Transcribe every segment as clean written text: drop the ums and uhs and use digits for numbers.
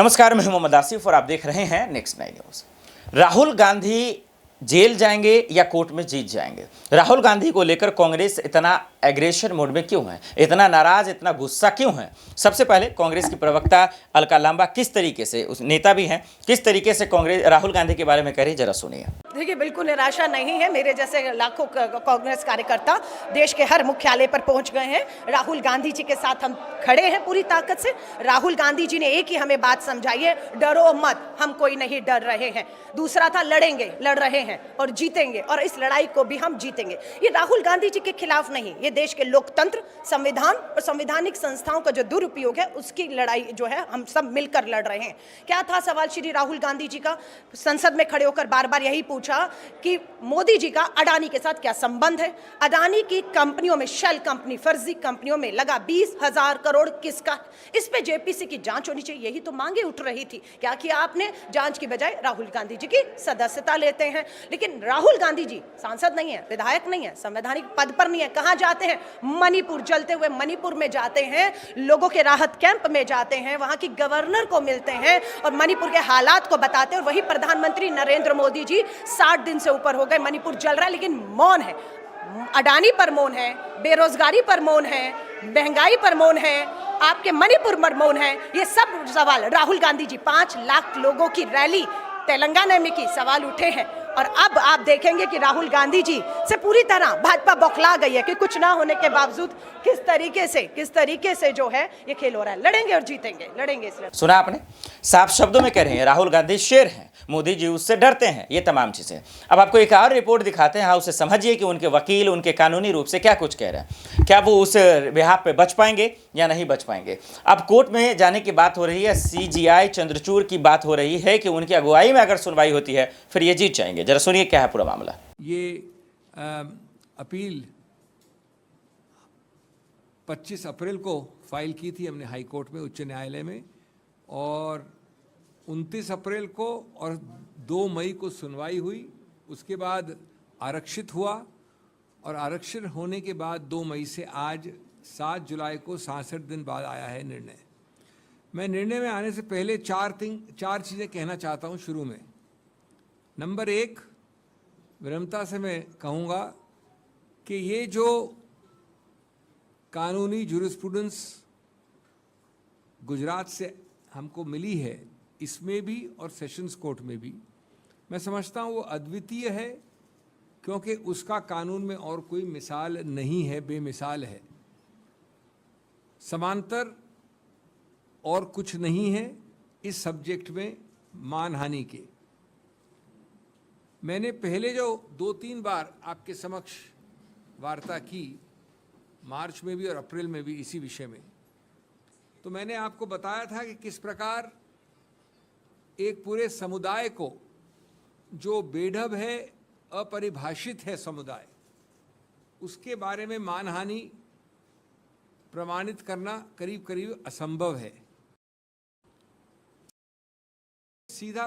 नमस्कार, मैं मोहम्मद आसिफ और आप देख रहे हैं next 9 news. Rahul Gandhi jail जाएंगे या कोर्ट में जीत जाएंगे? राहुल गांधी को लेकर कांग्रेस इतना एग्रेशन मोड में क्यों है, इतना नाराज, इतना गुस्सा क्यों है? सबसे पहले कांग्रेस की प्रवक्ता अलका लांबा किस तरीके से, उस नेता भी हैं, किस तरीके से कांग्रेस राहुल गांधी के बारे में कह रही, जरा सुनिए। देखिए, बिल्कुल निराशा नहीं है। मेरे जैसे लाखों कांग्रेस कार्यकर्ता देश के हर मुख्यालय पर पहुंच गए हैं। राहुल गांधी जी के साथ हम खड़े हैं पूरी ताकत से। राहुल गांधी जी ने एक ही हमें बात समझाई है, डरो मत, हम कोई नहीं डर रहे हैं। दूसरा था लड़ेंगे, लड़ रहे हैं और जीतेंगे, और इस लड़ाई को भी हम जीतेंगे। ये राहुल गांधी जी के खिलाफ नहीं, ये देश के लोकतंत्र, संविधान और संवैधानिक संस्थाओं का जो दुरुपयोग है उसकी लड़ाई जो है हम सब मिलकर लड़ रहे हैं। क्या था सवाल श्री राहुल गांधी जी का? संसद में खड़े होकर बार बार यही पूछा कि मोदी जी का अडानी के साथ क्या संबंध है। अडानी की कंपनियों में, शेल कंपनी, फर्जी कंपनियों में लगा 20,000 करोड़ किसका? इस पे जेपीसी की जांच होनी चाहिए, यही तो मांगे उठ रही थी। क्या किया आपने? जांच की बजाय राहुल गांधी जी की सदस्यता लेते हैं। लेकिन राहुल गांधी जी सांसद नहीं है, विधायक नहीं है, संवैधानिक पद पर नहीं है। कहां जाते हैं? मणिपुर, जलते हुए मणिपुर में जाते हैं, लोगों के राहत कैंप में जाते हैं, वहां की गवर्नर को मिलते हैं और मणिपुर के हालात को बताते हैं। और वही प्रधानमंत्री नरेंद्र मोदी जी 60 दिन से ऊपर हो गए, मणिपुर जल रहा है लेकिन मौन है। अडानी पर मौन है, बेरोजगारी पर मौन है, महंगाई पर मौन है, आपके मणिपुर पर मौन है। ये सब सवाल राहुल गांधी जी, 5 लाख लोगों की रैली तेलंगाना में की, सवाल उठे हैं। और अब आप देखेंगे कि राहुल गांधी जी से पूरी तरह भाजपा बौखला गई है कि कुछ ना होने के बावजूद किस तरीके से जो है ये खेल हो रहा है। लड़ेंगे और जीतेंगे, लड़ेंगे। इसलिए सुना आपने, साफ शब्दों में कह रहे हैं राहुल गांधी शेर हैं, मोदी जी उससे डरते हैं, ये तमाम चीजें। अब आपको एक और रिपोर्ट दिखाते हैं, हाँ उसे समझिए कि उनके वकील उनके कानूनी रूप से क्या कुछ कह रहे हैं। क्या वो उस बिहाफ पे बच पाएंगे या नहीं बच पाएंगे? अब कोर्ट में जाने की बात हो रही है, सीजीआई चंद्रचूड़ की बात हो रही है कि उनकी अगुवाई में अगर सुनवाई होती है फिर ये जीत जाएंगे। जरा सुनिए क्या है पूरा मामला। ये अपील 25 अप्रैल को फाइल की थी हमने हाई कोर्ट में, उच्च न्यायालय में, और 29 अप्रैल को और 2 मई को सुनवाई हुई। उसके बाद आरक्षित हुआ और आरक्षित होने के बाद 2 मई से आज 7 जुलाई को 66 दिन बाद आया है निर्णय। मैं निर्णय में आने से पहले 4 चीज़ें कहना चाहता हूँ शुरू में। नंबर 1, विनम्रता से मैं कहूँगा कि ये जो कानूनी जूरिस्प्रूडेंस गुजरात से हमको मिली है, इसमें भी और सेशंस कोर्ट में भी, मैं समझता हूँ वो अद्वितीय है, क्योंकि उसका कानून में और कोई मिसाल नहीं है, बेमिसाल है। समांतर और कुछ नहीं है इस सब्जेक्ट में मानहानि के। मैंने पहले जो 2-3 बार आपके समक्ष वार्ता की, मार्च में भी और अप्रैल में भी इसी विषय में, तो मैंने आपको बताया था कि किस प्रकार एक पूरे समुदाय को, जो बेढब है, अपरिभाषित है समुदाय, उसके बारे में मानहानि प्रमाणित करना करीब करीब असंभव है। सीधा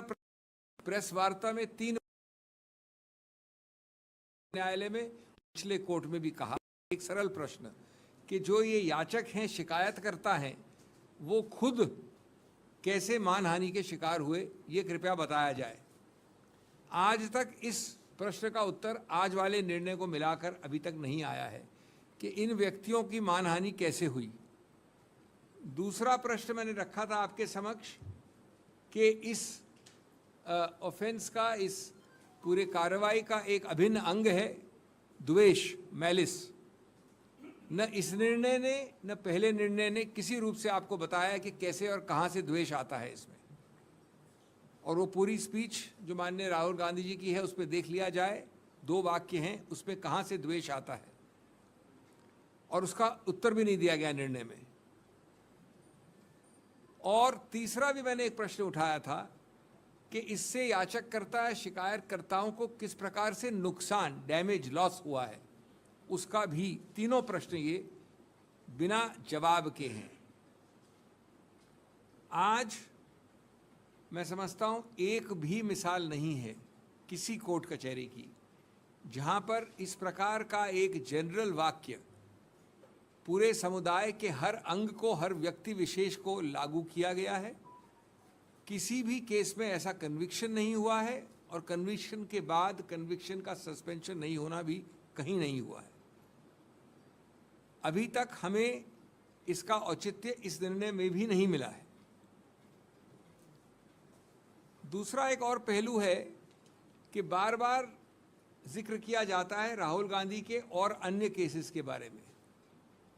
प्रेस वार्ता में 3 न्यायालय में, पिछले कोर्ट में भी कहा, एक सरल प्रश्न कि जो ये याचक हैं, शिकायत करता हैं, वो खुद कैसे मानहानि के शिकार हुए, ये कृपया बताया जाए। आज तक इस प्रश्न का उत्तर आज वाले निर्णय को मिलाकर अभी तक नहीं आया है कि इन व्यक्तियों की मानहानि कैसे हुई। दूसरा प्रश्न मैंने रखा था आपके समक्ष कि इस ऑफेंस का, इस पूरे कार्रवाई का एक अभिन्न अंग है द्वेष, मैलिस। न इस निर्णय ने न पहले निर्णय ने किसी रूप से आपको बताया कि कैसे और कहां से द्वेष आता है इसमें। और वो पूरी स्पीच जो माननीय राहुल गांधी जी की है, उस पर देख लिया जाए, 2 वाक्य हैं, उसमें कहां से द्वेष आता है, और उसका उत्तर भी नहीं दिया गया निर्णय में। और तीसरा भी मैंने एक प्रश्न उठाया था कि इससे याचककर्ता, शिकायतकर्ताओं को किस प्रकार से नुकसान, डैमेज, लॉस हुआ है, उसका भी। तीनों प्रश्न ये बिना जवाब के हैं। आज मैं समझता हूं एक भी मिसाल नहीं है किसी कोर्ट कचहरी की जहां पर इस प्रकार का एक जनरल वाक्य पूरे समुदाय के हर अंग को, हर व्यक्ति विशेष को लागू किया गया है किसी भी केस में ऐसा कन्विक्शन नहीं हुआ है और कन्विक्शन के बाद कन्विक्शन का सस्पेंशन नहीं होना भी कहीं नहीं हुआ है। अभी तक हमें इसका औचित्य इस निर्णय में भी नहीं मिला है। दूसरा एक और पहलू है कि बार बार जिक्र किया जाता है राहुल गांधी के और अन्य केसेस के बारे में।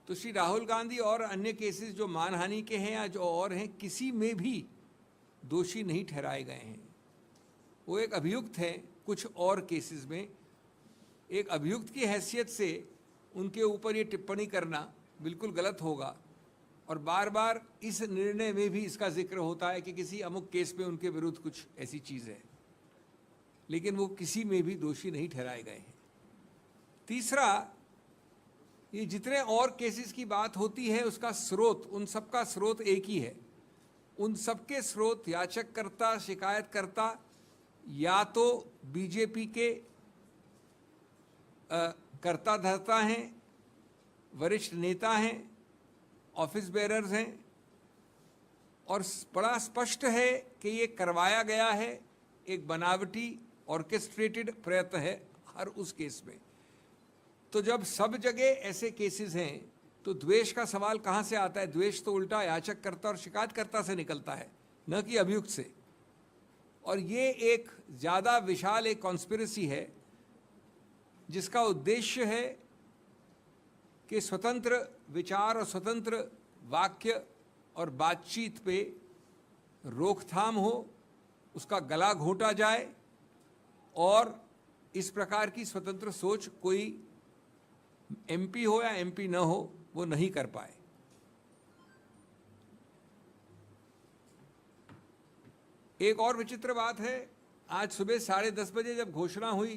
तो श्री राहुल गांधी और अन्य केसेस जो मानहानि के हैं या जो और हैं, किसी में भी दोषी नहीं ठहराए गए हैं। वो एक अभियुक्त हैं कुछ और केसेस में। एक अभियुक्त की हैसियत से उनके ऊपर ये टिप्पणी करना बिल्कुल गलत होगा और बार बार इस निर्णय में भी इसका जिक्र होता है कि किसी अमुक केस में उनके विरुद्ध कुछ ऐसी चीज़ है, लेकिन वो किसी में भी दोषी नहीं ठहराए गए हैं। तीसरा, ये जितने और केसेस की बात होती है उसका स्रोत, उन सबका स्रोत एक ही है। उन सबके स्रोत याचककर्ता, शिकायतकर्ता या तो बीजेपी के कर्ता धर्ता हैं, वरिष्ठ नेता हैं, ऑफिस बेरर्स हैं, और बड़ा स्पष्ट है कि ये करवाया गया है, एक बनावटी ऑर्केस्ट्रेटेड प्रयत्न है हर उस केस में। तो जब सब जगह ऐसे केसेस हैं तो द्वेष का सवाल कहाँ से आता है? द्वेष तो उल्टा याचककर्ता और शिकायतकर्ता से निकलता है, न कि अभियुक्त से। और ये एक ज़्यादा विशाल एक कॉन्स्पिरेसी है जिसका उद्देश्य है कि स्वतंत्र विचार और स्वतंत्र वाक्य और बातचीत पे रोकथाम हो, उसका गला घोंटा जाए और इस प्रकार की स्वतंत्र सोच कोई एमपी हो या एमपी न हो वो नहीं कर पाए। एक और विचित्र बात है, आज सुबह 10:30 बजे जब घोषणा हुई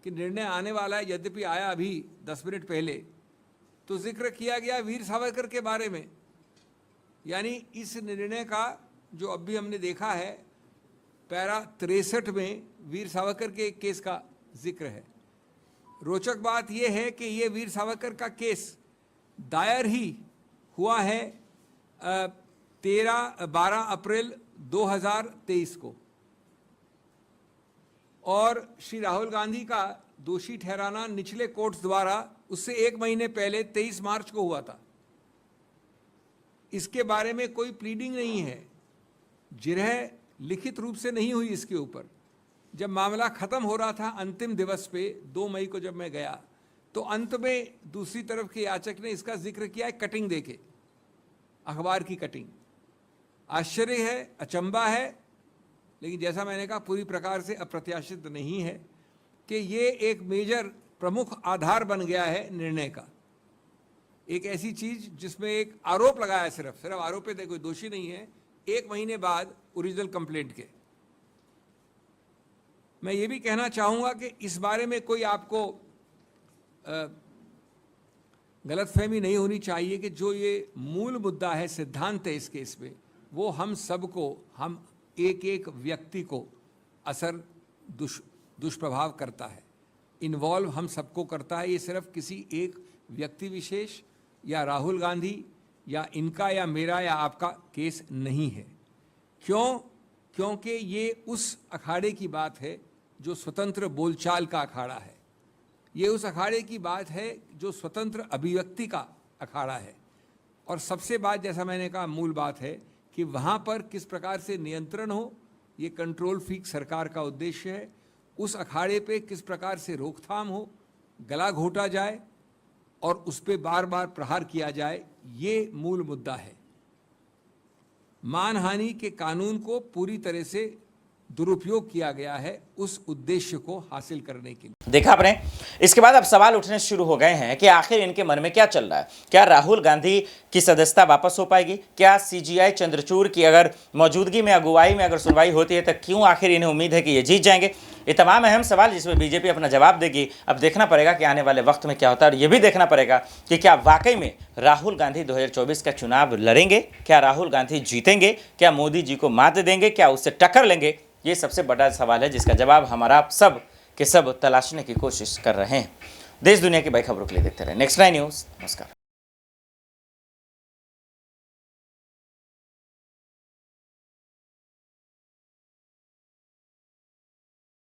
कि निर्णय आने वाला है, यद्यपि आया अभी 10 मिनट पहले, तो जिक्र किया गया वीर सावरकर के बारे में। यानी इस निर्णय का जो अभी हमने देखा है, पैरा 63 में वीर सावरकर के एक केस का जिक्र है। रोचक बात यह है कि ये वीर सावरकर का केस दायर ही हुआ है 12 अप्रैल 2023 को, और श्री राहुल गांधी का दोषी ठहराना निचले कोर्ट्स द्वारा उससे 1 महीने पहले 23 मार्च को हुआ था। इसके बारे में कोई प्लीडिंग नहीं है, जिरह लिखित रूप से नहीं हुई इसके ऊपर। जब मामला ख़त्म हो रहा था अंतिम दिवस पे 2 मई को जब मैं गया, तो अंत में दूसरी तरफ के याचक ने इसका जिक्र किया है कटिंग देके, अखबार की कटिंग। आश्चर्य है, अचंबा है, लेकिन जैसा मैंने कहा पूरी प्रकार से अप्रत्याशित नहीं है कि ये एक मेजर प्रमुख आधार बन गया है निर्णय का। एक ऐसी चीज़ जिसमें एक आरोप लगाया है, सिर्फ आरोप है, कोई दोषी नहीं है, 1 महीने बाद ओरिजिनल कंप्लेंट के। मैं ये भी कहना चाहूँगा कि इस बारे में कोई आपको गलतफहमी नहीं होनी चाहिए कि जो ये मूल मुद्दा है, सिद्धांत है इस केस में, वो हम सबको, हम एक एक व्यक्ति को असर दुष्प्रभाव करता है, इन्वॉल्व हम सबको करता है। ये सिर्फ किसी एक व्यक्ति विशेष या राहुल गांधी या इनका या मेरा या आपका केस नहीं है। क्यों? क्योंकि ये उस अखाड़े की बात है जो स्वतंत्र बोलचाल का अखाड़ा है। ये उस अखाड़े की बात है जो स्वतंत्र अभिव्यक्ति का अखाड़ा है। और सबसे बात, जैसा मैंने कहा, मूल बात है कि वहाँ पर किस प्रकार से नियंत्रण हो, ये कंट्रोल फ्रीक सरकार का उद्देश्य है। उस अखाड़े पे किस प्रकार से रोकथाम हो, गला घोंटा जाए और उस पर बार बार प्रहार किया जाए, ये मूल मुद्दा है। मानहानि के कानून को पूरी तरह से दुरुपयोग किया गया है उस उद्देश्य को हासिल करने के लिए। देखा आपने। इसके बाद अब सवाल उठने शुरू हो गए हैं कि आखिर इनके मन में क्या चल रहा है। क्या राहुल गांधी की सदस्यता वापस हो पाएगी? क्या सीजीआई चंद्रचूड़ की अगर मौजूदगी में, अगुवाई में अगर सुनवाई होती है तो क्यों आखिर इन्हें उम्मीद है कि ये जीत जाएंगे? ये तमाम अहम सवाल जिसमें बीजेपी अपना जवाब देगी। अब देखना पड़ेगा कि आने वाले वक्त में क्या होता है, और ये भी देखना पड़ेगा कि क्या वाकई में राहुल गांधी 2024 का चुनाव लड़ेंगे? क्या राहुल गांधी जीतेंगे? क्या मोदी जी को मात देंगे? क्या उससे टक्कर लेंगे? ये सबसे बड़ा सवाल है जिसका जवाब हमारा आप सब के सब तलाशने की कोशिश कर रहे हैं। देश दुनिया की बड़ी खबरों के लिए देखते रहे नेक्स्ट 9 न्यूज़। नमस्कार।